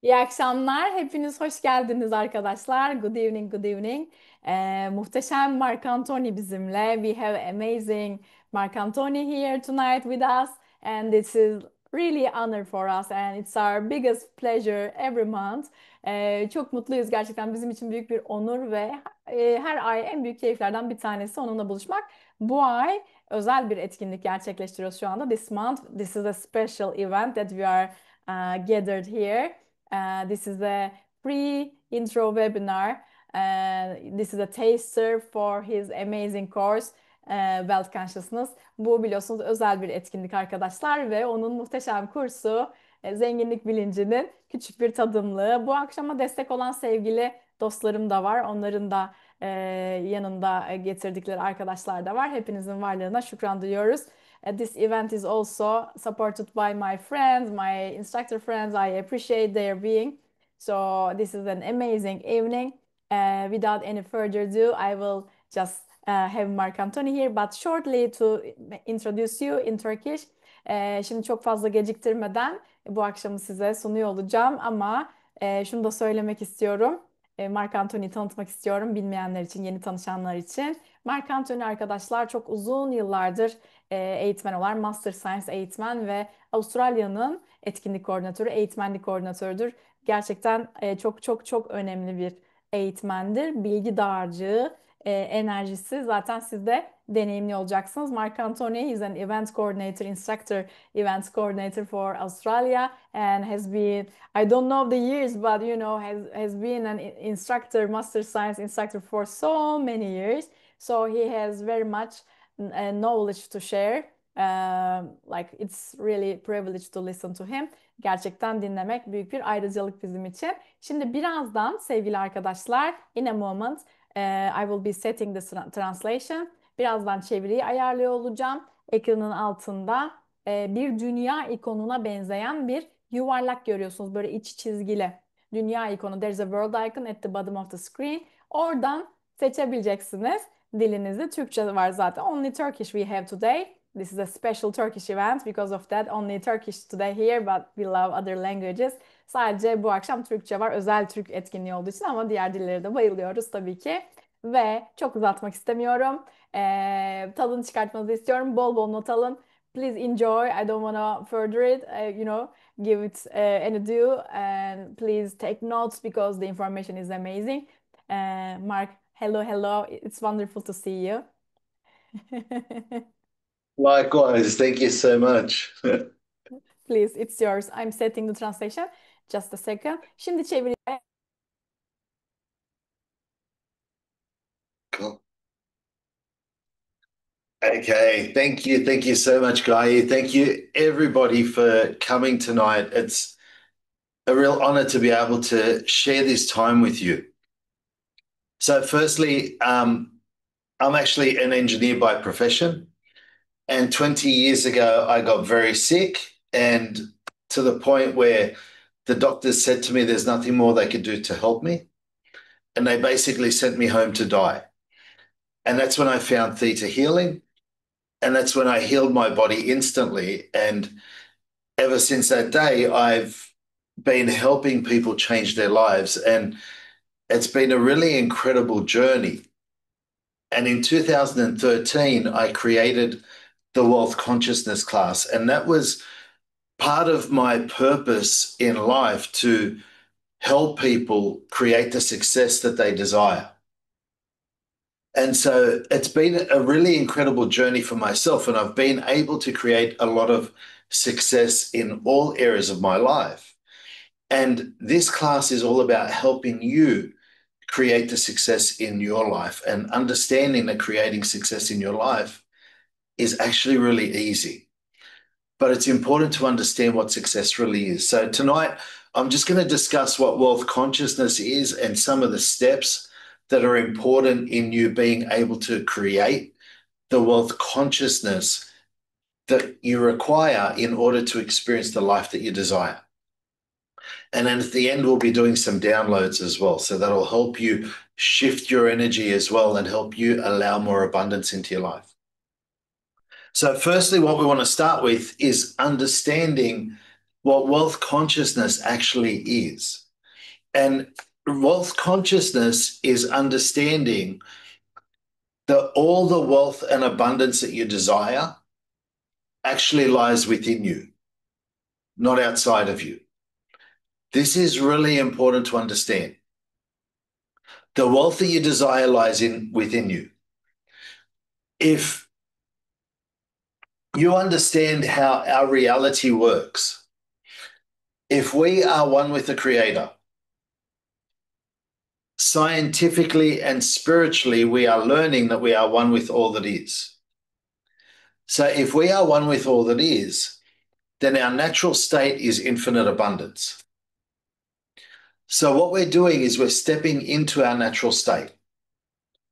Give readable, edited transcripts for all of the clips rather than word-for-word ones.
İyi akşamlar. Hepiniz hoş geldiniz arkadaşlar. Good evening, good evening. Muhteşem Mark Anthony bizimle. We have amazing Mark Anthony here tonight with us. And this is really honor for us. And it's our biggest pleasure every month. Çok mutluyuz gerçekten. Bizim için büyük bir onur ve her ay en büyük keyiflerden bir tanesi onunla buluşmak. Bu ay özel bir etkinlik gerçekleştiriyoruz şu anda. This month, this is a special event that we are gathered here. This is a free intro webinar. This is a taster for his amazing course, Wealth Consciousness. Bu biliyorsunuz özel bir etkinlik arkadaşlar ve onun muhteşem kursu zenginlik bilincinin küçük bir tadımlığı. Bu akşama destek olan sevgili dostlarım da var. Onların da yanında getirdikleri arkadaşlar da var. Hepinizin varlığına şükran duyuyoruz. This event is also supported by my friends, my instructor friends. I appreciate their being. So this is an amazing evening. Without any further ado, I will just have Mark Anthony here, but shortly to introduce you in Turkish. Şimdi çok fazla geciktirmeden bu akşamı size sunuyor olacağım ama şunu da söylemek istiyorum. Mark Anthony'yi tanıtmak istiyorum bilmeyenler için, yeni tanışanlar için. Mark Anthony arkadaşlar çok uzun yıllardır eğitmen olan Master Science eğitmen ve Avustralya'nın etkinlik koordinatörü, eğitmenlik koordinatörüdür. Gerçekten çok çok çok önemli bir eğitmendir. Bilgi dağarcığı, enerjisi zaten siz de deneyimli olacaksınız. Mark Anthony is an event coordinator, instructor, event coordinator for Australia and has been, I don't know the years, but has been an instructor, Master Science instructor for so many years. So he has very much knowledge to share. Like it's really privilege to listen to him. Gerçekten dinlemek büyük bir ayrıcalık bizim için. Şimdi birazdan sevgili arkadaşlar, in a moment, I will be setting the translation. Birazdan çeviriyi ayarlıyor olacağım. Ekranın altında bir dünya ikonuna benzeyen bir yuvarlak görüyorsunuz. Böyle iç çizgili. Dünya ikonu. There's a world icon at the bottom of the screen. Oradan seçebileceksiniz. Dilinizde Türkçe var zaten. Only Turkish we have today. This is a special Turkish event because of that. Only Turkish today here, but we love other languages. Sadece bu akşam Türkçe var. Özel Türk etkinliği olduğu için ama diğer dillere de bayılıyoruz tabii ki. Ve çok uzatmak istemiyorum. Tadını çıkartmanızı istiyorum. Bol bol not alın. Please enjoy. I don't want to further it. Give it any ado. And please take notes because the information is amazing. Mark, hello, hello. It's wonderful to see you. Likewise, thank you so much. Please, it's yours. I'm setting the translation. Just a second. Şimdi çeviriye. Cool. Okay, thank you. Thank you so much, Guy. Thank you, everybody, for coming tonight. It's a real honor to be able to share this time with you. So, firstly, I'm actually an engineer by profession. And 20 years ago, I got very sick, and to the point where the doctors said to me there's nothing more they could do to help me. And they basically sent me home to die. And that's when I found theta healing. And that's when I healed my body instantly. And ever since that day, I've been helping people change their lives. And it's been a really incredible journey. And in 2013, I created the Wealth Consciousness class. And that was part of my purpose in life, to help people create the success that they desire. And so it's been a really incredible journey for myself, and I've been able to create a lot of success in all areas of my life. And this class is all about helping you create the success in your life, and understanding that creating success in your life is actually really easy. But it's important to understand what success really is. So tonight, I'm just going to discuss what wealth consciousness is and some of the steps that are important in you being able to create the wealth consciousness that you require in order to experience the life that you desire. And then at the end, we'll be doing some downloads as well. So that'll help you shift your energy as well and help you allow more abundance into your life. So firstly, what we want to start with is understanding what wealth consciousness actually is. And wealth consciousness is understanding that all the wealth and abundance that you desire actually lies within you, not outside of you. This is really important to understand. The wealth that you desire lies within you. If you understand how our reality works, if we are one with the Creator, scientifically and spiritually, we are learning that we are one with all that is. So if we are one with all that is, then our natural state is infinite abundance. So what we're doing is we're stepping into our natural state.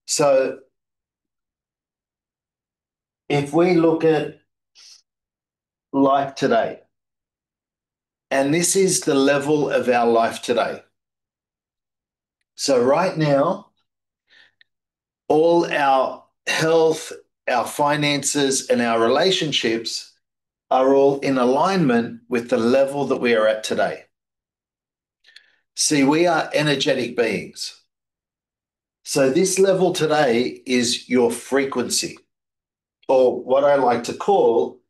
So if we look at life today, and this is the level of our life today. So right now, all our health, our finances, and our relationships are all in alignment with the level that we are at today. See, we are energetic beings. So this level today is your frequency, or what I like to call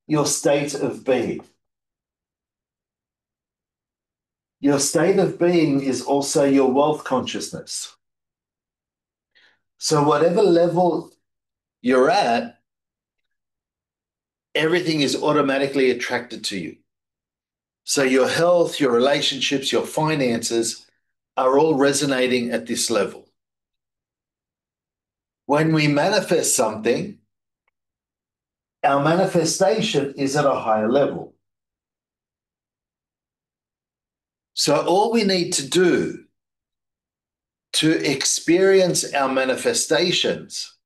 your state of being. Your state of being is also your wealth consciousness. So whatever level you're at, everything is automatically attracted to you. So your health, your relationships, your finances are all resonating at this level. When we manifest something, our manifestation is at a higher level. So all we need to do to experience our manifestations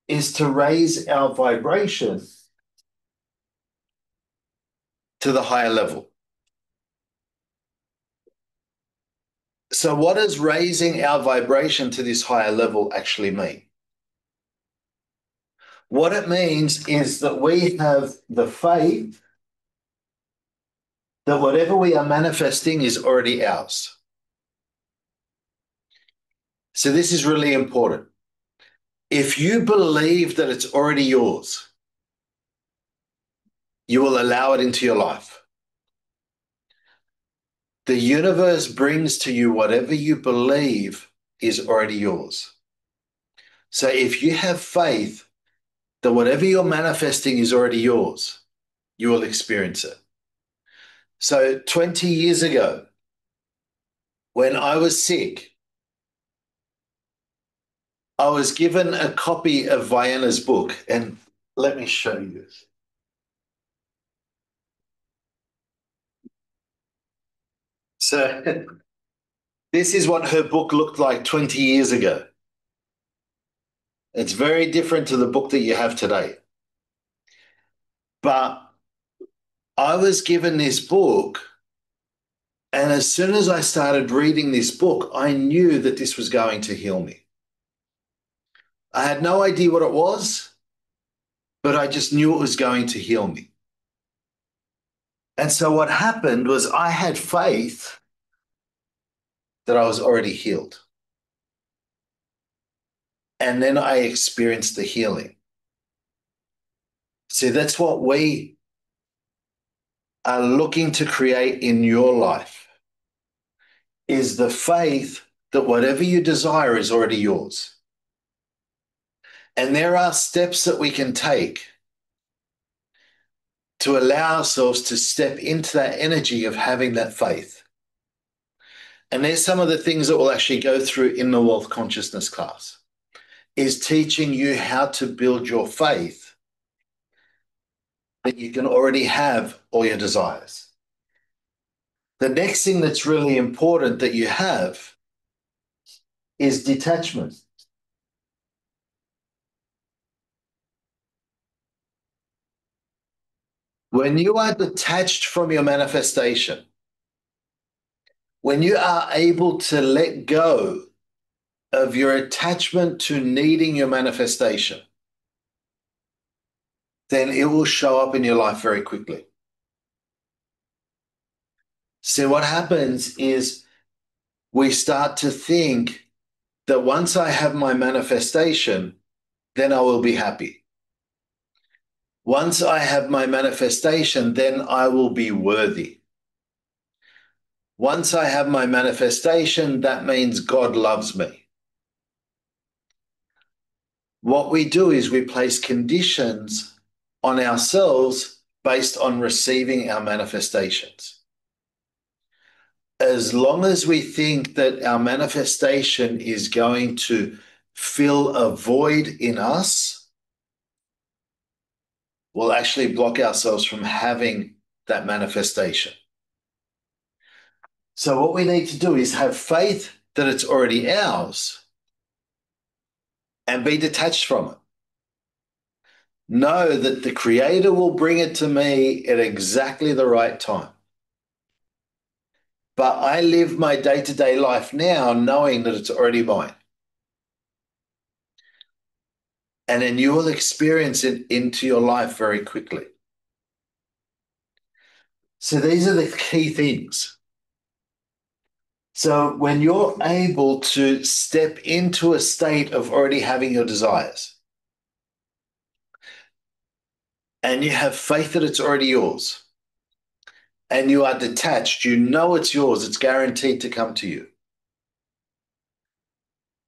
is to raise our vibration to the higher level. So what does raising our vibration to this higher level actually mean? What it means is that we have the faith that whatever we are manifesting is already ours. So this is really important. If you believe that it's already yours, you will allow it into your life. The universe brings to you whatever you believe is already yours. So if you have faith that whatever you're manifesting is already yours, you will experience it. So 20 years ago, when I was sick, I was given a copy of Vienna's book, and let me show you. So this is what her book looked like 20 years ago. It's very different to the book that you have today. But I was given this book, and as soon as I started reading this book, I knew that this was going to heal me. I had no idea what it was, but I just knew it was going to heal me. And so what happened was I had faith that I was already healed. And then I experienced the healing. See, that's what we are looking to create in your life, is the faith that whatever you desire is already yours. And there are steps that we can take to allow ourselves to step into that energy of having that faith. And there's some of the things that we'll actually go through in the wealth consciousness class, is teaching you how to build your faith that you can already have all your desires. The next thing that's really important that you have is detachment. When you are detached from your manifestation, when you are able to let go of your attachment to needing your manifestation, then it will show up in your life very quickly. So what happens is we start to think that once I have my manifestation, then I will be happy. Once I have my manifestation, then I will be worthy. Once I have my manifestation, that means God loves me. What we do is we place conditions on ourselves based on receiving our manifestations. As long as we think that our manifestation is going to fill a void in us, we'll actually block ourselves from having that manifestation. So what we need to do is have faith that it's already ours and be detached from it. Know that the Creator will bring it to me at exactly the right time. But I live my day-to-day life now knowing that it's already mine. And then you will experience it into your life very quickly. So these are the key things. So when you're able to step into a state of already having your desires, and you have faith that it's already yours, and you are detached, you know it's yours, it's guaranteed to come to you,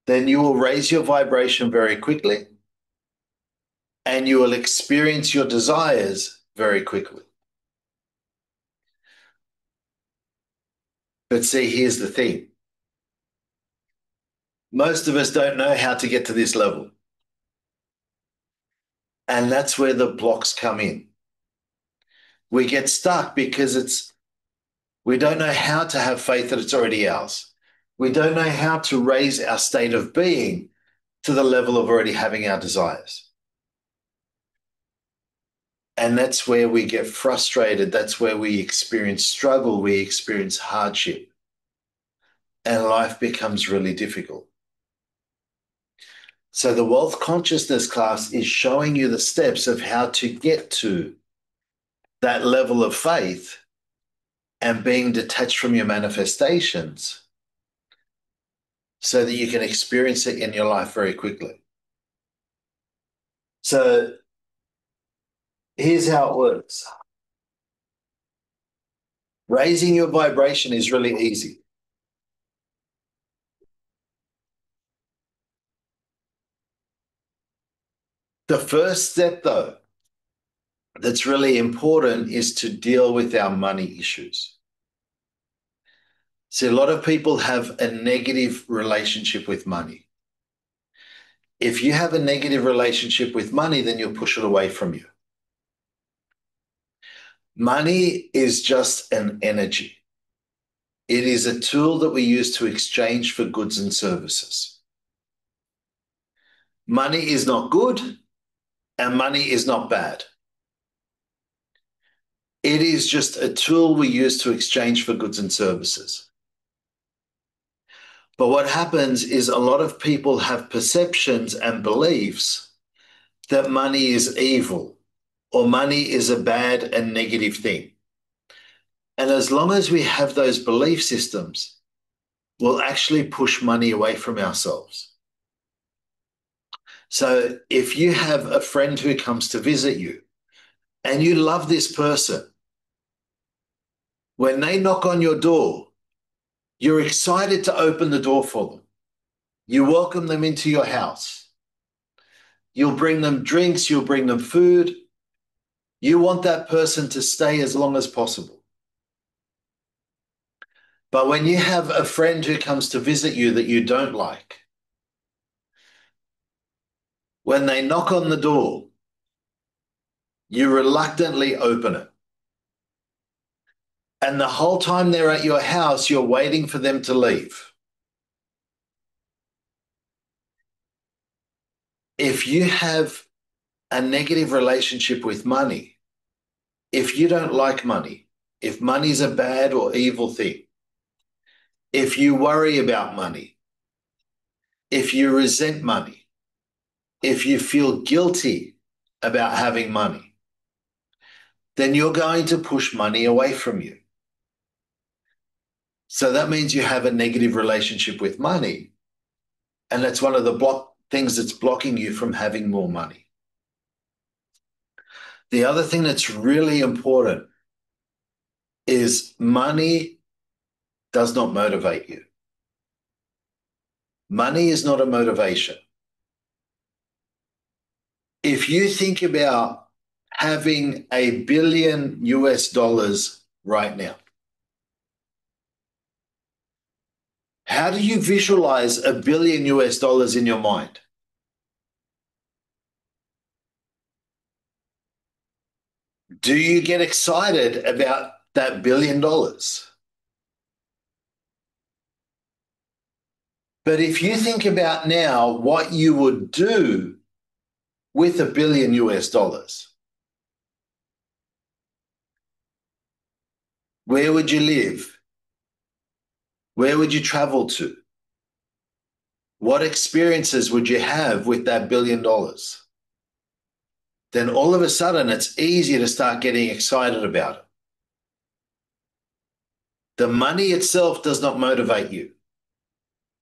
then you will raise your vibration very quickly, and you will experience your desires very quickly. But see, here's the thing. Most of us don't know how to get to this level. And that's where the blocks come in. We get stuck because we don't know how to have faith that it's already ours. We don't know how to raise our state of being to the level of already having our desires. And that's where we get frustrated. That's where we experience struggle. We experience hardship. And life becomes really difficult. So the wealth consciousness class is showing you the steps of how to get to that level of faith and being detached from your manifestations so that you can experience it in your life very quickly. So here's how it works. Raising your vibration is really easy. The first step, though, that's really important is to deal with our money issues. See, a lot of people have a negative relationship with money. If you have a negative relationship with money, then you'll push it away from you. Money is just an energy. It is a tool that we use to exchange for goods and services. Money is not good and money is not bad. It is just a tool we use to exchange for goods and services. But what happens is a lot of people have perceptions and beliefs that money is evil or money is a bad and negative thing. And as long as we have those belief systems, we'll actually push money away from ourselves. So if you have a friend who comes to visit you and you love this person, when they knock on your door, you're excited to open the door for them. You welcome them into your house. You'll bring them drinks, you'll bring them food. You want that person to stay as long as possible. But when you have a friend who comes to visit you that you don't like, when they knock on the door, you reluctantly open it. And the whole time they're at your house, you're waiting for them to leave. If you have a negative relationship with money, if you don't like money, if money's a bad or evil thing, if you worry about money, if you resent money, if you feel guilty about having money, then you're going to push money away from you. So that means you have a negative relationship with money. And that's one of the things that's blocking you from having more money. The other thing that's really important is money does not motivate you. Money is not a motivation. If you think about having $1 billion right now, how do you visualize $1 billion in your mind? Do you get excited about that $1 billion? But if you think about now what you would do with $1 billion, where would you live? Where would you travel to? What experiences would you have with that $1 billion? Then all of a sudden it's easy to start getting excited about it. The money itself does not motivate you.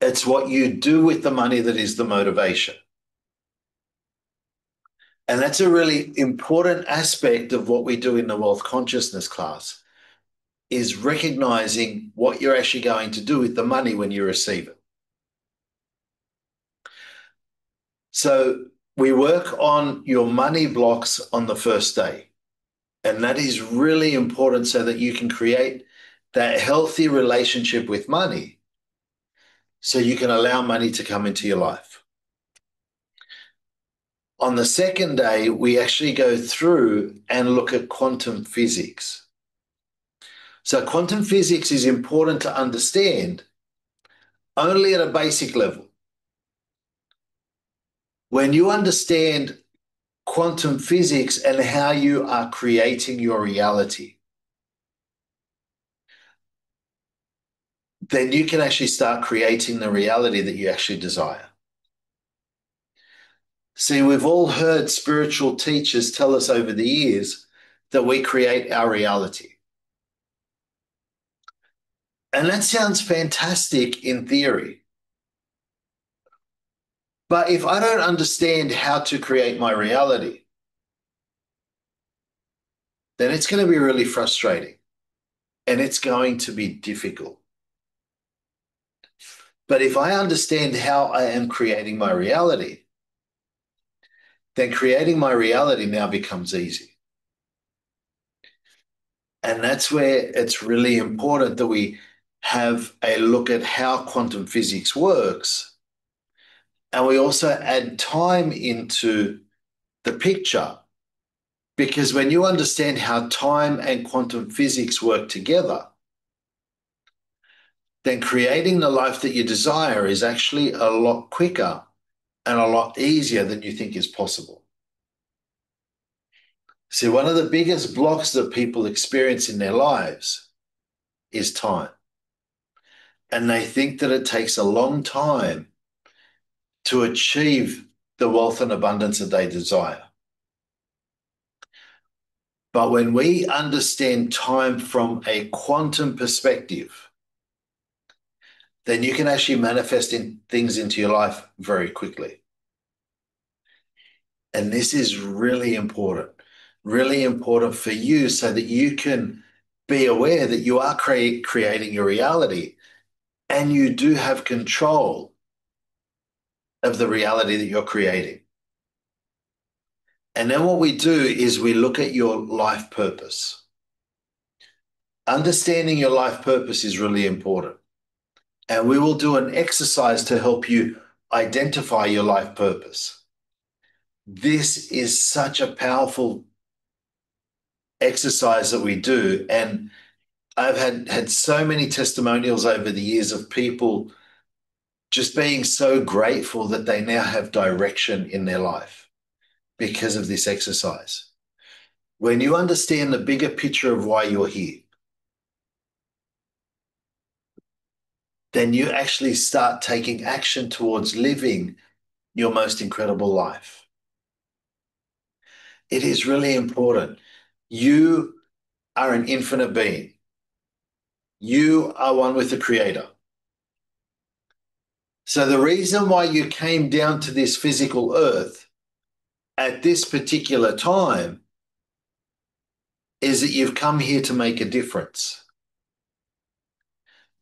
It's what you do with the money that is the motivation. And that's a really important aspect of what we do in the wealth consciousness class, is recognizing what you're actually going to do with the money when you receive it. So we work on your money blocks on the first day. And that is really important so that you can create that healthy relationship with money so you can allow money to come into your life. On the second day, we actually go through and look at quantum physics. So quantum physics is important to understand only at a basic level. When you understand quantum physics and how you are creating your reality, then you can actually start creating the reality that you actually desire. See, we've all heard spiritual teachers tell us over the years that we create our reality. And that sounds fantastic in theory. But if I don't understand how to create my reality, then it's going to be really frustrating and it's going to be difficult. But if I understand how I am creating my reality, then creating my reality now becomes easy. And that's where it's really important that we have a look at how quantum physics works. And we also add time into the picture, because when you understand how time and quantum physics work together, then creating the life that you desire is actually a lot quicker and a lot easier than you think is possible. See, one of the biggest blocks that people experience in their lives is time. And they think that it takes a long time to achieve the wealth and abundance that they desire. But when we understand time from a quantum perspective, then you can actually manifest things into your life very quickly. And this is really important for you so that you can be aware that you are creating your reality and you do have control of the reality that you're creating. And then what we do is we look at your life purpose. Understanding your life purpose is really important. And we will do an exercise to help you identify your life purpose. This is such a powerful exercise that we do. And I've had so many testimonials over the years of people just being so grateful that they now have direction in their life because of this exercise. When you understand the bigger picture of why you're here, then you actually start taking action towards living your most incredible life. It is really important. You are an infinite being. You are one with the Creator. So the reason why you came down to this physical earth at this particular time is that you've come here to make a difference.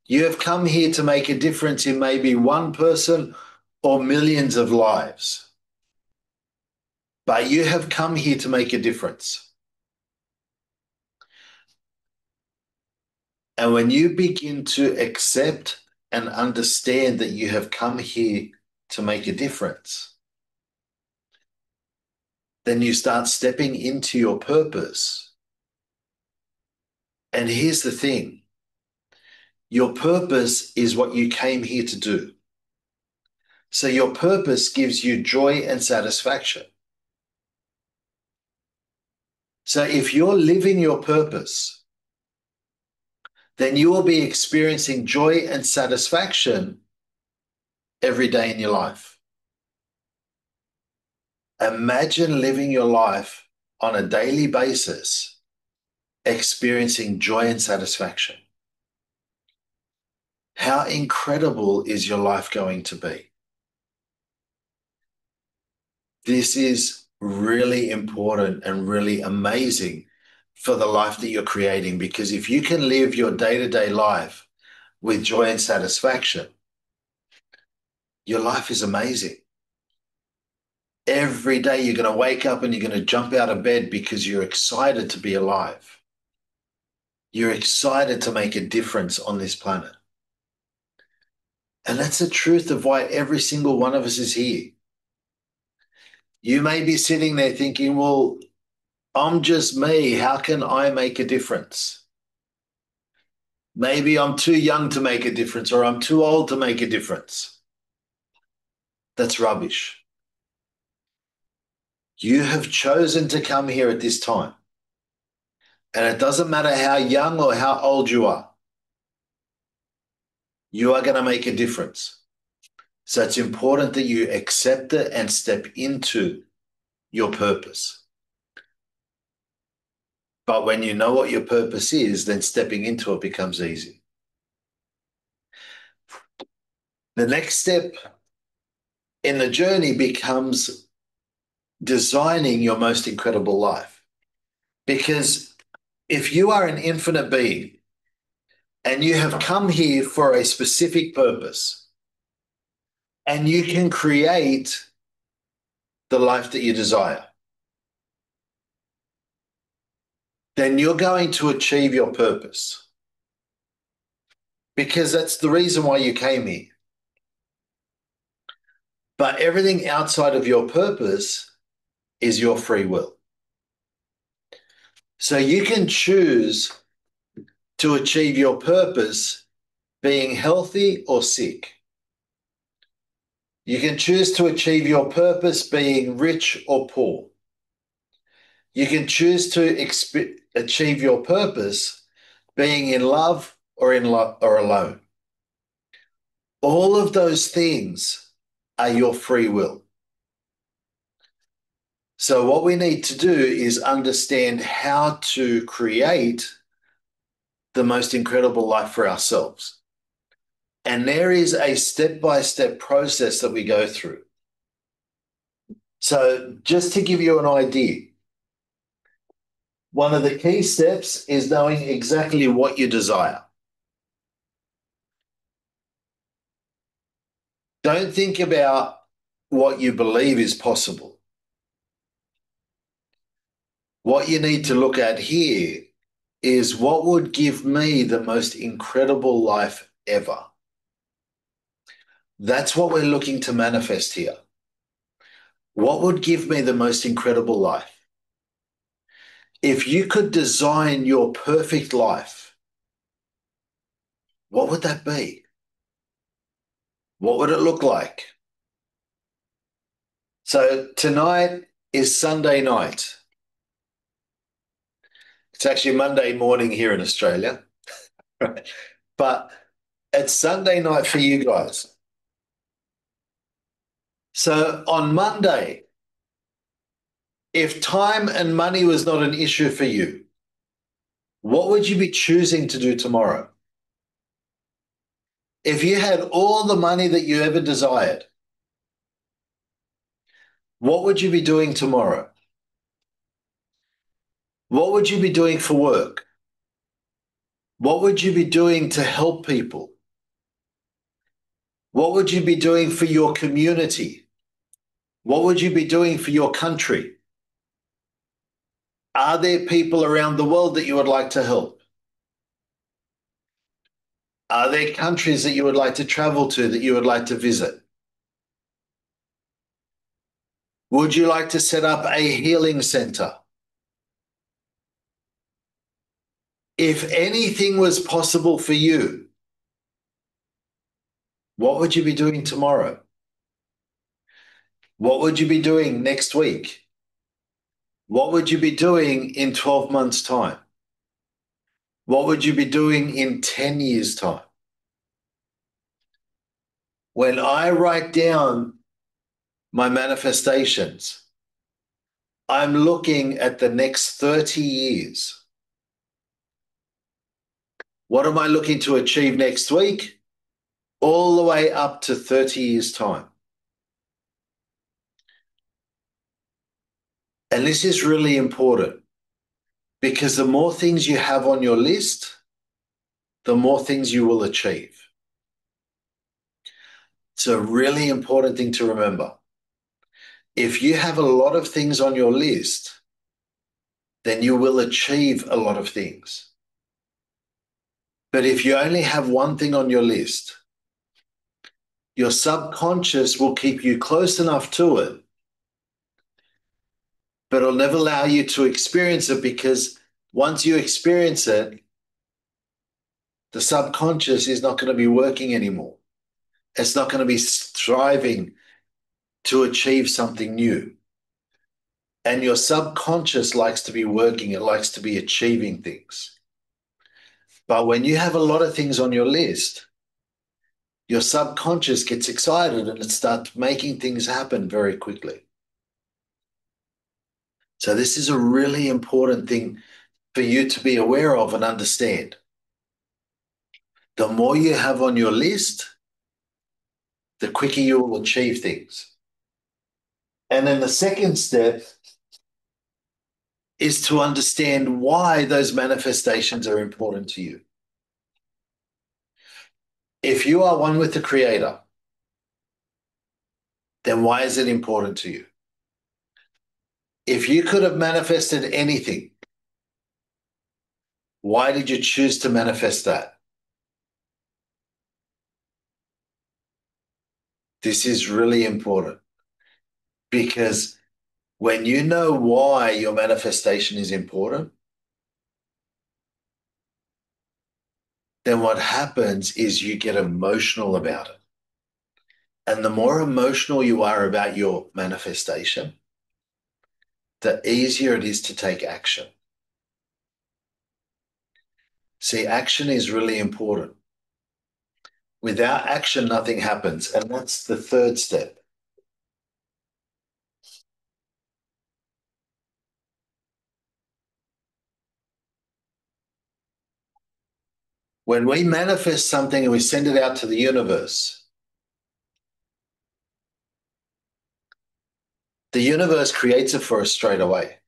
You have come here to make a difference in maybe one person or millions of lives. But you have come here to make a difference. And when you begin to accept and understand that you have come here to make a difference, then you start stepping into your purpose. And here's the thing. Your purpose is what you came here to do. So your purpose gives you joy and satisfaction. So if you're living your purpose, then you will be experiencing joy and satisfaction every day in your life. Imagine living your life on a daily basis, experiencing joy and satisfaction. How incredible is your life going to be? This is really important and really amazing for the life that you're creating, because if you can live your day-to-day life with joy and satisfaction, your life is amazing. Every day you're going to wake up and you're going to jump out of bed because you're excited to be alive. You're excited to make a difference on this planet. And that's the truth of why every single one of us is here. You may be sitting there thinking, well, I'm just me. How can I make a difference? Maybe I'm too young to make a difference, or I'm too old to make a difference. That's rubbish. You have chosen to come here at this time. And it doesn't matter how young or how old you are. You are going to make a difference. So it's important that you accept it and step into your purpose. But when you know what your purpose is, then stepping into it becomes easy. The next step in the journey becomes designing your most incredible life. Because if you are an infinite being and you have come here for a specific purpose, and you can create the life that you desire, then you're going to achieve your purpose. Because that's the reason why you came here. But everything outside of your purpose is your free will. So you can choose to achieve your purpose being healthy or sick. You can choose to achieve your purpose being rich or poor. You can choose to achieve your purpose being in love or alone. All of those things are your free will. So what we need to do is understand how to create the most incredible life for ourselves. And there is a step-by-step process that we go through. So just to give you an idea, one of the key steps is knowing exactly what you desire. Don't think about what you believe is possible. What you need to look at here is what would give me the most incredible life ever. That's what we're looking to manifest here. What would give me the most incredible life? If you could design your perfect life, what would that be? What would it look like? So tonight is Sunday night. It's actually Monday morning here in Australia, right? But it's Sunday night for you guys. So on Monday, if time and money was not an issue for you, what would you be choosing to do tomorrow? If you had all the money that you ever desired, what would you be doing tomorrow? What would you be doing for work? What would you be doing to help people? What would you be doing for your community? What would you be doing for your country? Are there people around the world that you would like to help? Are there countries that you would like to travel to, that you would like to visit? Would you like to set up a healing center? If anything was possible for you, what would you be doing tomorrow? What would you be doing next week? What would you be doing in 12 months' time? What would you be doing in 10 years' time? When I write down my manifestations, I'm looking at the next 30 years. What am I looking to achieve next week? All the way up to 30 years' time. And this is really important because the more things you have on your list, the more things you will achieve. It's a really important thing to remember. If you have a lot of things on your list, then you will achieve a lot of things. But if you only have one thing on your list, your subconscious will keep you close enough to it, but it'll never allow you to experience it because once you experience it, the subconscious is not going to be working anymore. It's not going to be striving to achieve something new. And your subconscious likes to be working, it likes to be achieving things. But when you have a lot of things on your list, your subconscious gets excited and it starts making things happen very quickly. So this is a really important thing for you to be aware of and understand. The more you have on your list, the quicker you will achieve things. And then the second step is to understand why those manifestations are important to you. If you are one with the Creator, then why is it important to you? If you could have manifested anything, why did you choose to manifest that? This is really important because when you know why your manifestation is important, then what happens is you get emotional about it. And the more emotional you are about your manifestation, the easier it is to take action. See, action is really important. Without action, nothing happens. And that's the third step. When we manifest something and we send it out to the universe creates it for us straight away.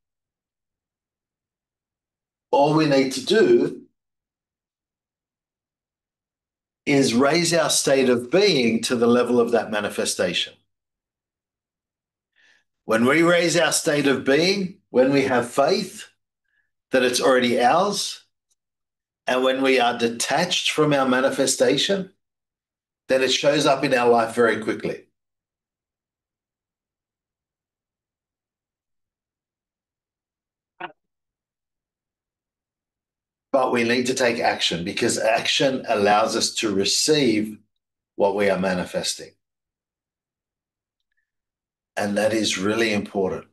All we need to do is raise our state of being to the level of that manifestation. When we raise our state of being, when we have faith that it's already ours, and when we are detached from our manifestation, then it shows up in our life very quickly. But we need to take action because action allows us to receive what we are manifesting. And that is really important.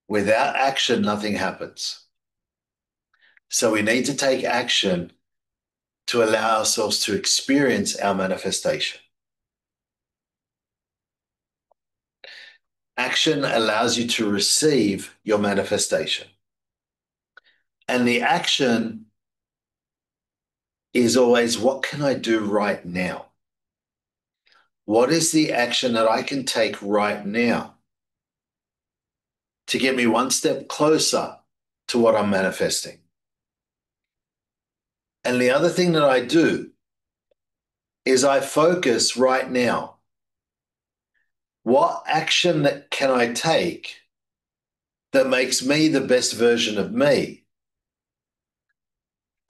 Without action, nothing happens. So we need to take action to allow ourselves to experience our manifestation. Action allows you to receive your manifestation. And the action is always, what can I do right now? What is the action that I can take right now to get me one step closer to what I'm manifesting? And the other thing that I do is I focus right now. What action that can I take that makes me the best version of me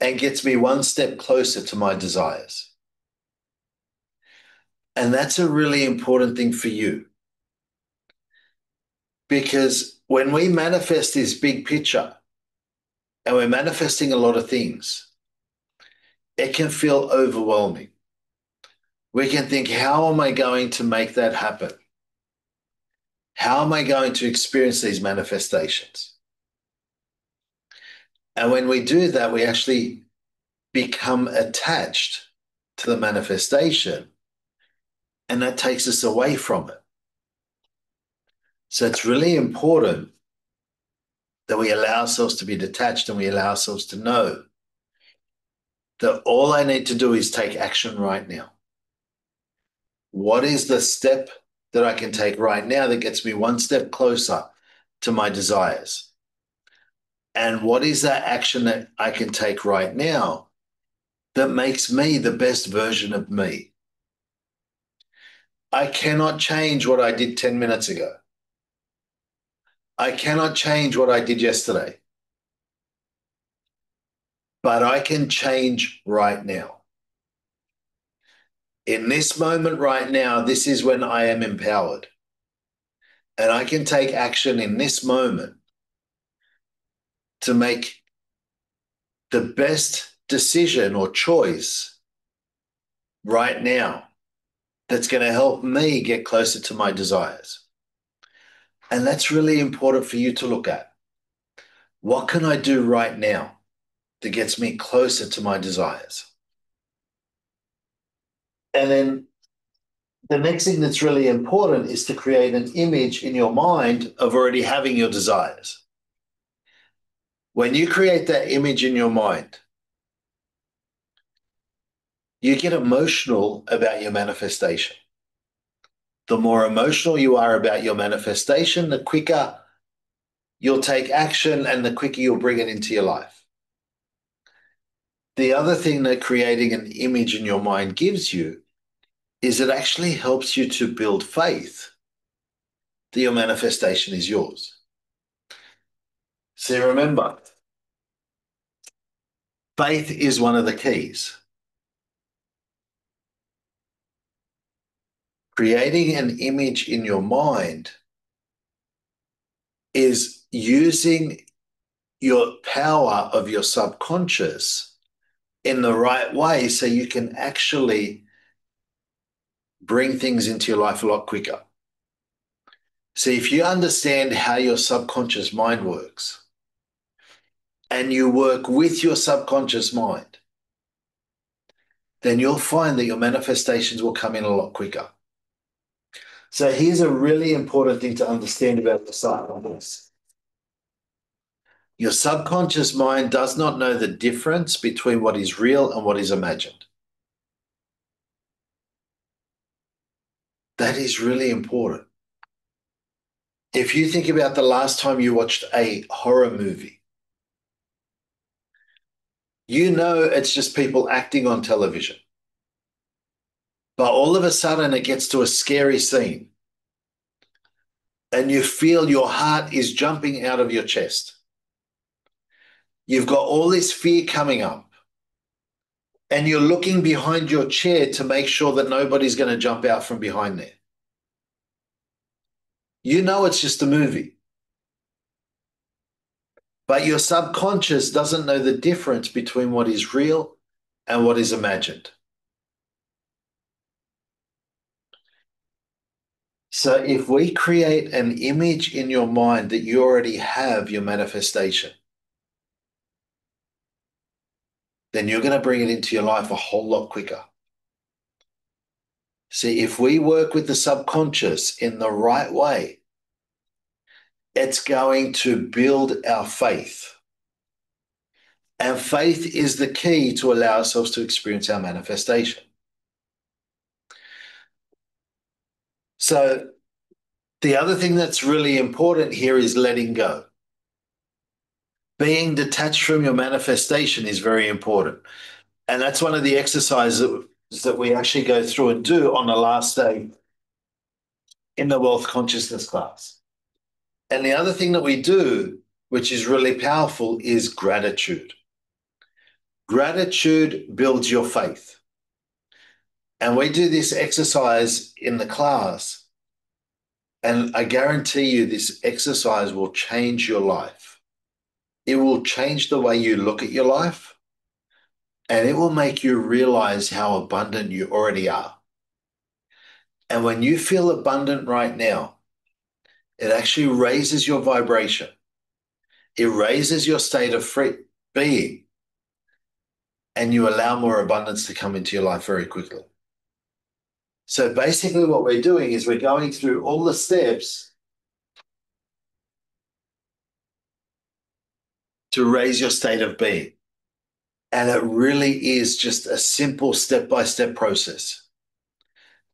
and gets me one step closer to my desires? And that's a really important thing for you. Because when we manifest this big picture and we're manifesting a lot of things, it can feel overwhelming. We can think, how am I going to make that happen? How am I going to experience these manifestations? And when we do that, we actually become attached to the manifestation, and that takes us away from it. So it's really important that we allow ourselves to be detached and we allow ourselves to know that all I need to do is take action right now. What is the step that I can take right now that gets me one step closer to my desires? And what is that action that I can take right now that makes me the best version of me? I cannot change what I did 10 minutes ago. I cannot change what I did yesterday, but I can change right now. In this moment right now, this is when I am empowered. And I can take action in this moment to make the best decision or choice right now that's going to help me get closer to my desires. And that's really important for you to look at. What can I do right now that gets me closer to my desires? And then the next thing that's really important is to create an image in your mind of already having your desires. When you create that image in your mind, you get emotional about your manifestation. The more emotional you are about your manifestation, the quicker you'll take action and the quicker you'll bring it into your life. The other thing that creating an image in your mind gives you is it actually helps you to build faith that your manifestation is yours. So remember, faith is one of the keys. Creating an image in your mind is using your power of your subconscious in the right way so you can actually bring things into your life a lot quicker. So if you understand how your subconscious mind works and you work with your subconscious mind, then you'll find that your manifestations will come in a lot quicker. So here's a really important thing to understand about the subconscious. Your subconscious mind does not know the difference between what is real and what is imagined. That is really important. If you think about the last time you watched a horror movie, you know it's just people acting on television. But all of a sudden it gets to a scary scene and you feel your heart is jumping out of your chest. You've got all this fear coming up and you're looking behind your chair to make sure that nobody's going to jump out from behind there. You know it's just a movie. But your subconscious doesn't know the difference between what is real and what is imagined. So if we create an image in your mind that you already have your manifestation, then you're going to bring it into your life a whole lot quicker. See, if we work with the subconscious in the right way, it's going to build our faith. And faith is the key to allow ourselves to experience our manifestation. So the other thing that's really important here is letting go. Being detached from your manifestation is very important. And that's one of the exercises that we actually go through and do on the last day in the wealth consciousness class. And the other thing that we do, which is really powerful, is gratitude. Gratitude builds your faith. And we do this exercise in the class. And I guarantee you, this exercise will change your life. It will change the way you look at your life. And it will make you realize how abundant you already are. And when you feel abundant right now, it actually raises your vibration. It raises your state of free being. And you allow more abundance to come into your life very quickly. So basically what we're doing is we're going through all the steps to raise your state of being. And it really is just a simple step-by-step process.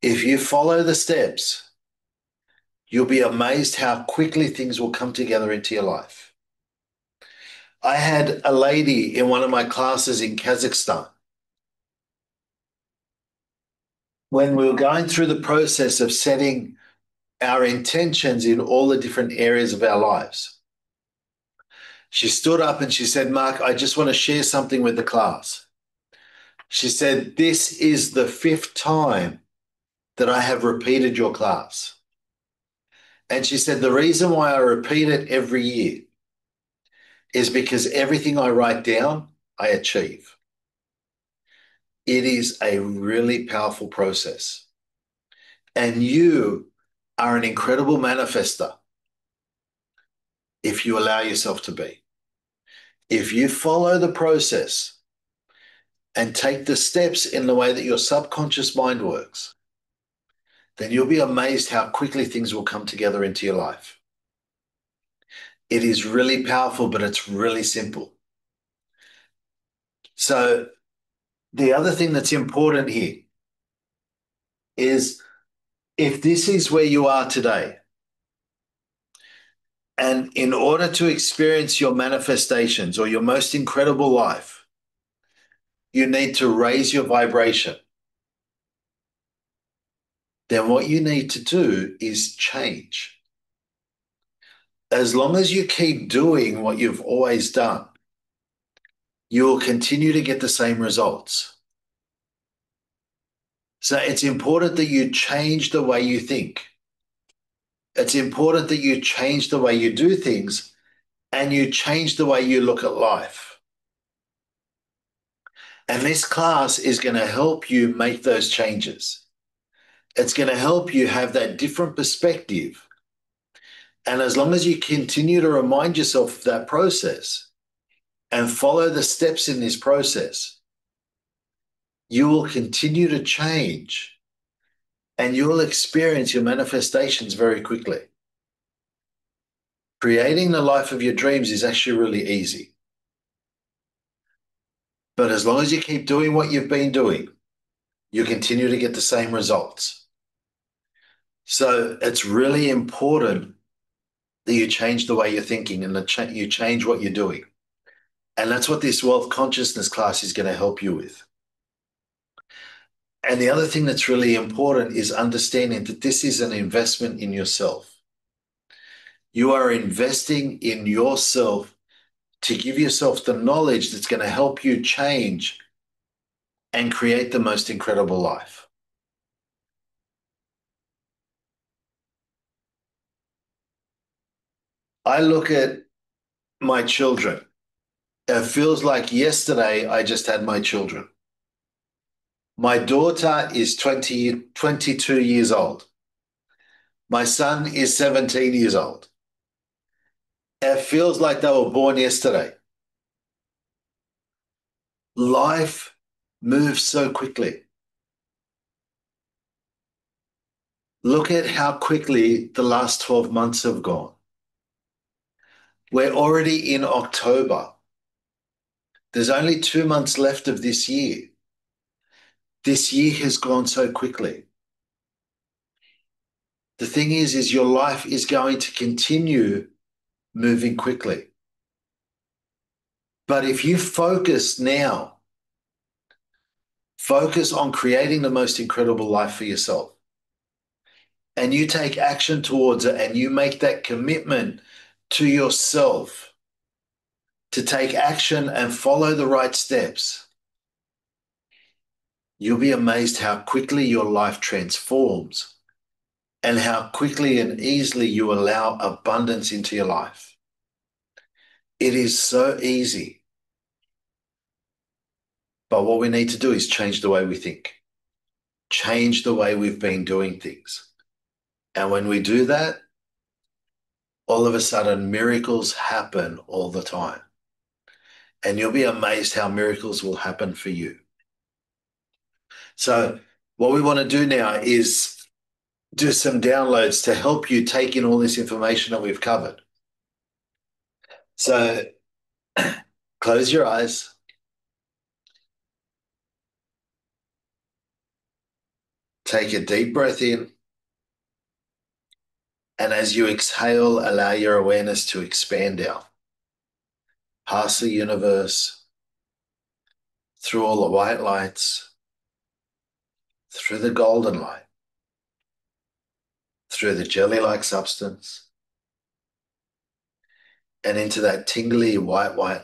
If you follow the steps, you'll be amazed how quickly things will come together into your life. I had a lady in one of my classes in Kazakhstan. When we were going through the process of setting our intentions in all the different areas of our lives, she stood up and she said, Mark, I just want to share something with the class. She said, this is the 5th time that I have repeated your class. And she said, the reason why I repeat it every year is because everything I write down, I achieve. It is a really powerful process. And you are an incredible manifester if you allow yourself to be. If you follow the process and take the steps in the way that your subconscious mind works, then you'll be amazed how quickly things will come together into your life. It is really powerful, but it's really simple. So the other thing that's important here is if this is where you are today, and in order to experience your manifestations or your most incredible life, you need to raise your vibration. Then what you need to do is change. As long as you keep doing what you've always done, you will continue to get the same results. So it's important that you change the way you think. It's important that you change the way you do things and you change the way you look at life. And this class is going to help you make those changes. It's going to help you have that different perspective. And as long as you continue to remind yourself of that process and follow the steps in this process, you will continue to change and you will experience your manifestations very quickly. Creating the life of your dreams is actually really easy. But as long as you keep doing what you've been doing, you continue to get the same results. So it's really important that you change the way you're thinking and that you change what you're doing. And that's what this wealth consciousness class is going to help you with. And the other thing that's really important is understanding that this is an investment in yourself. You are investing in yourself to give yourself the knowledge that's going to help you change and create the most incredible life. I look at my children. It feels like yesterday I just had my children. My daughter is 22 years old. My son is 17 years old. It feels like they were born yesterday. Life moves so quickly. Look at how quickly the last 12 months have gone. We're already in October. There's only 2 months left of this year. This year has gone so quickly. The thing is your life is going to continue moving quickly. But if you focus now, focus on creating the most incredible life for yourself, and you take action towards it and you make that commitment to yourself to take action and follow the right steps, you'll be amazed how quickly your life transforms and how quickly and easily you allow abundance into your life. It is so easy. But what we need to do is change the way we think, change the way we've been doing things. And when we do that, all of a sudden miracles happen all the time. And you'll be amazed how miracles will happen for you. So what we want to do now is do some downloads to help you take in all this information that we've covered. So close your eyes. Take a deep breath in. And as you exhale, allow your awareness to expand out past the universe, through all the white lights, through the golden light, through the jelly-like substance, and into that tingly white light.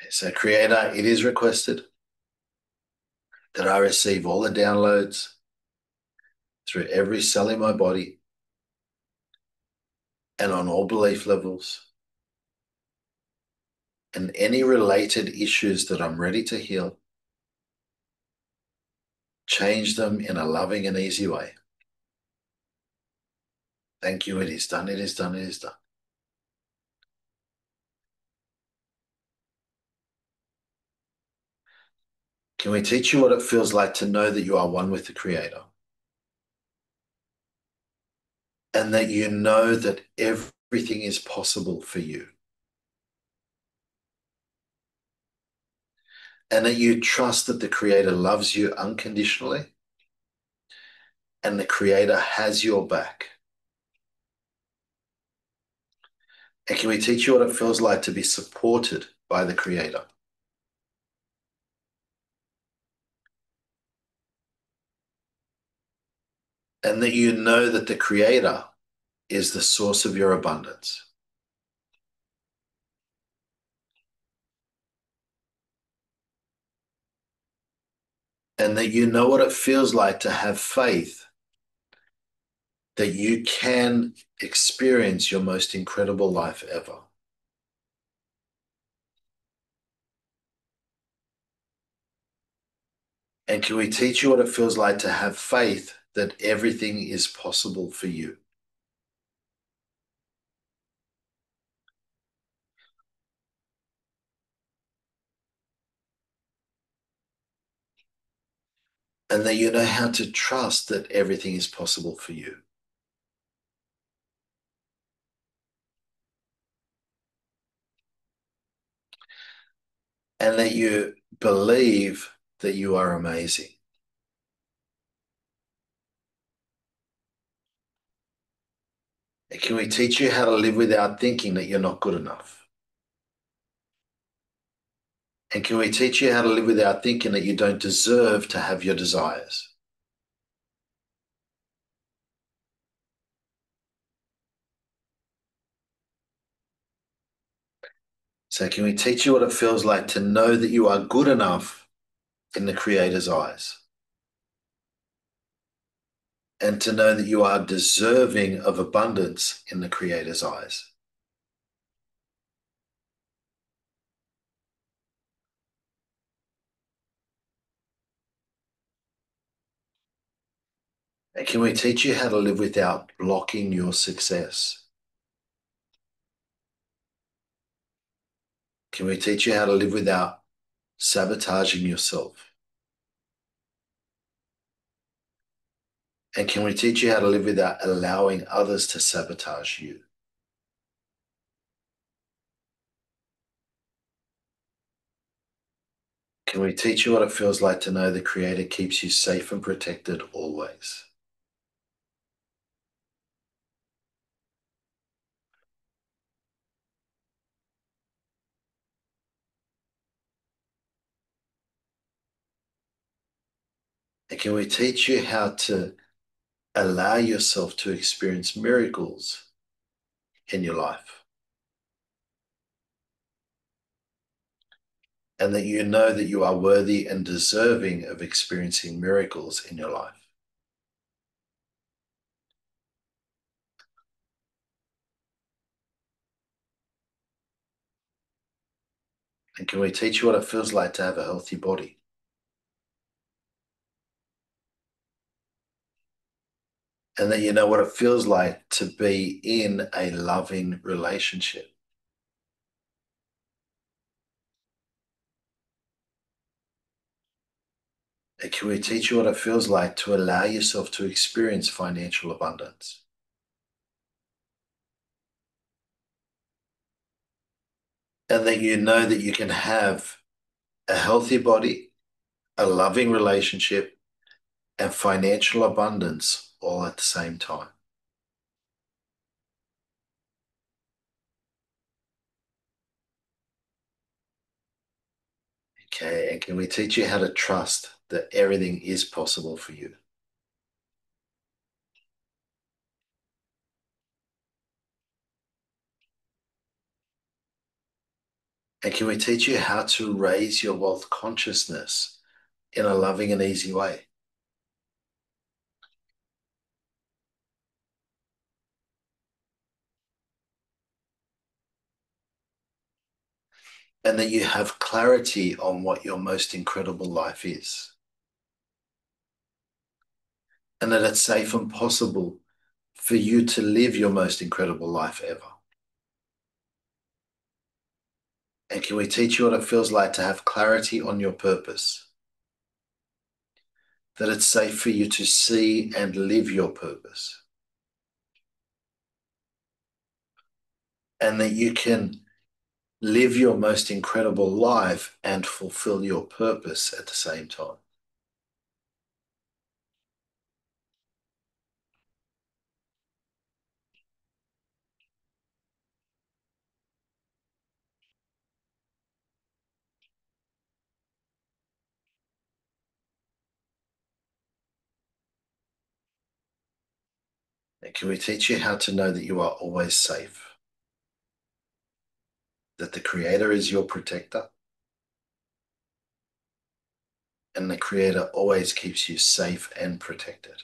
Okay, so Creator, it is requested that I receive all the downloads through every cell in my body and on all belief levels, and any related issues that I'm ready to heal, change them in a loving and easy way. Thank you. It is done. It is done. It is done. Can we teach you what it feels like to know that you are one with the Creator? And that you know that everything is possible for you. And that you trust that the Creator loves you unconditionally and the Creator has your back. And can we teach you what it feels like to be supported by the Creator? And that you know that the Creator is the source of your abundance. And that you know what it feels like to have faith that you can experience your most incredible life ever. And can we teach you what it feels like to have faith that everything is possible for you? And that you know how to trust that everything is possible for you. And that you believe that you are amazing. And can we teach you how to live without thinking that you're not good enough? And can we teach you how to live without thinking that you don't deserve to have your desires? So can we teach you what it feels like to know that you are good enough in the Creator's eyes? And to know that you are deserving of abundance in the Creator's eyes? And can we teach you how to live without blocking your success? Can we teach you how to live without sabotaging yourself? And can we teach you how to live without allowing others to sabotage you? Can we teach you what it feels like to know the Creator keeps you safe and protected always? And can we teach you how to allow yourself to experience miracles in your life? And that you know that you are worthy and deserving of experiencing miracles in your life. And can we teach you what it feels like to have a healthy body? And that you know what it feels like to be in a loving relationship. And can we teach you what it feels like to allow yourself to experience financial abundance? And that you know that you can have a healthy body, a loving relationship, and financial abundance all at the same time. Okay, and can we teach you how to trust that everything is possible for you? And can we teach you how to raise your wealth consciousness in a loving and easy way? And that you have clarity on what your most incredible life is. And that it's safe and possible for you to live your most incredible life ever. And can we teach you what it feels like to have clarity on your purpose? That it's safe for you to see and live your purpose. And that you can live your most incredible life and fulfill your purpose at the same time. And can we teach you how to know that you are always safe? That the Creator is your protector, and the Creator always keeps you safe and protected.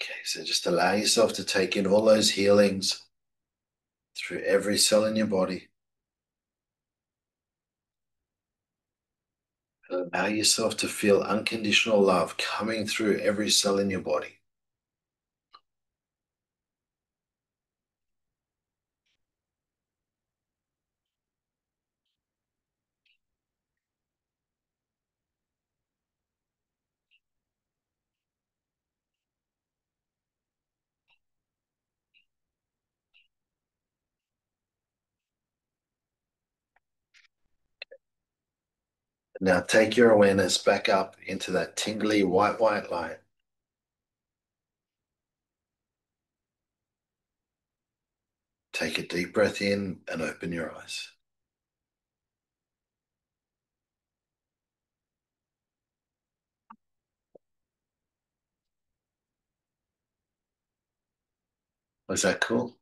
Okay, so just allow yourself to take in all those healings through every cell in your body. Allow yourself to feel unconditional love coming through every cell in your body. Now take your awareness back up into that tingly white light. Take a deep breath in and open your eyes. Was that cool?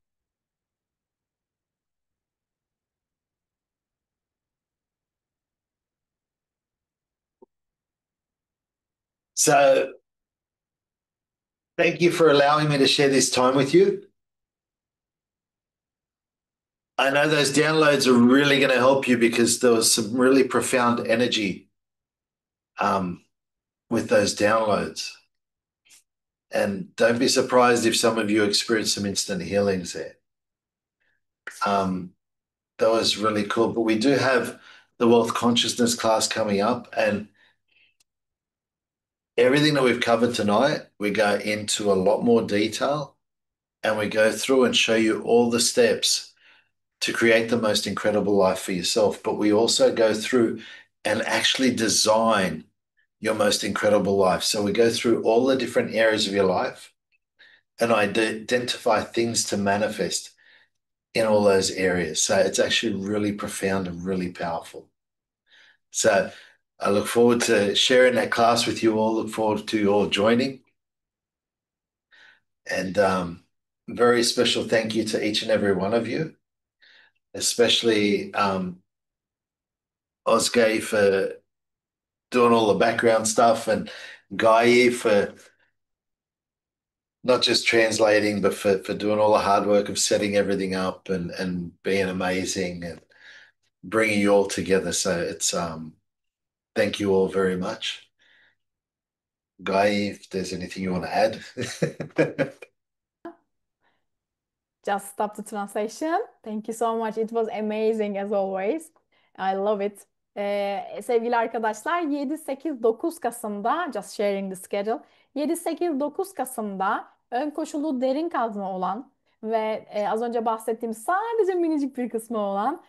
So thank you for allowing me to share this time with you. I know those downloads are really going to help you because there was some really profound energy with those downloads. And don't be surprised if some of you experience some instant healings there. Um, that was really cool. But we do have the wealth consciousness class coming up, and everything that we've covered tonight, we go into a lot more detail and we go through and show you all the steps to create the most incredible life for yourself. But we also go through and actually design your most incredible life. So we go through all the different areas of your life and identify things to manifest in all those areas. So it's actually really profound and really powerful. So I look forward to sharing that class with you all. Look forward to you all joining. And very special thank you to each and every one of you, especially Osgay for doing all the background stuff and Guy for not just translating, but for doing all the hard work of setting everything up and being amazing and bringing you all together. So it's thank you all very much. Guy, if there's anything you want to add. Just stop the translation. Thank you so much. It was amazing as always. I love it. Sevgili arkadaşlar 7-8-9 Kasım'da just sharing the schedule. 7-8-9 Kasım'da ön koşulu derin kazma olan ve az önce bahsettiğim sadece minicik bir kısmı olan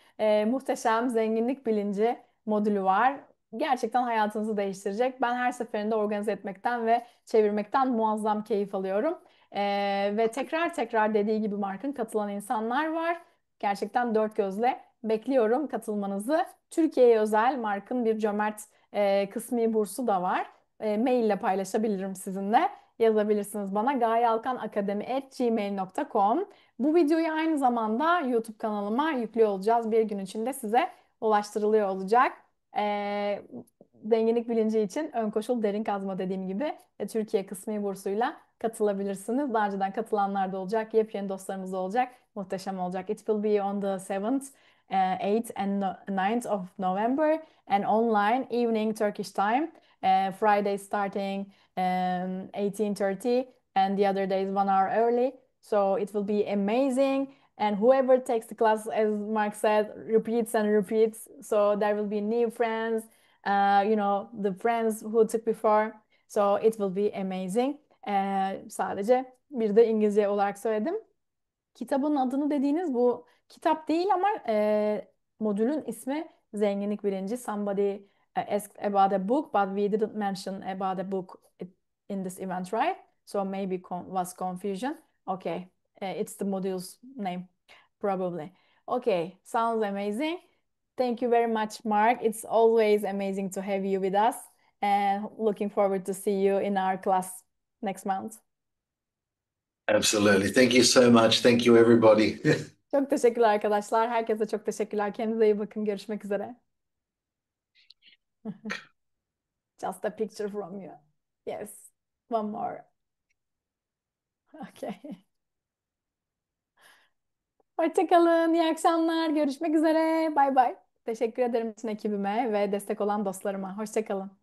muhteşem zenginlik bilinci modülü var. Gerçekten hayatınızı değiştirecek. Ben her seferinde organize etmekten ve çevirmekten muazzam keyif alıyorum. Ve tekrar tekrar dediği gibi Mark'ın katılan insanlar var. Gerçekten dört gözle bekliyorum katılmanızı. Türkiye'ye özel Mark'ın bir cömert kısmi bursu da var. Maille paylaşabilirim sizinle. Yazabilirsiniz bana gayalkanakademi@gmail.com. Bu videoyu aynı zamanda YouTube kanalıma yüklüyor olacağız. Bir gün içinde size ulaştırılıyor olacak. Ee, Zenginlik bilinci için ön koşul derin kazma dediğim gibi Türkiye kısmi bursuyla katılabilirsiniz. Daha önceden katılanlar da olacak. Yepyeni dostlarımız da olacak. Muhteşem olacak. It will be on the 7th, 8th and 9th of November and online evening Turkish time. Friday starting 18:30 and the other days 1 hour early. So it will be amazing. And whoever takes the class, as Mark said, repeats and repeats. So there will be new friends, the friends who took before. So it will be amazing. Sadece bir de İngilizce olarak söyledim. Kitabın adını dediğiniz bu kitap değil ama modülün ismi Zenginlik Bilinci. Somebody asked about a book, but we didn't mention about a book in this event, right? So maybe was confusion. Okay, it's the module's name, probably. Okay, sounds amazing. Thank you very much, Mark. It's always amazing to have you with us, and looking forward to see you in our class next month. Absolutely. Thank you so much. Thank you, everybody. Çok teşekkürler arkadaşlar. Herkese çok teşekkürler. Kendinize iyi bakın. Görüşmek üzere. Just a picture from you. Yes. One more. Okay. Hoşça kalın. İyi akşamlar. Görüşmek üzere. Bay bay. Teşekkür ederim bütün ekibime ve destek olan dostlarıma. Hoşça kalın.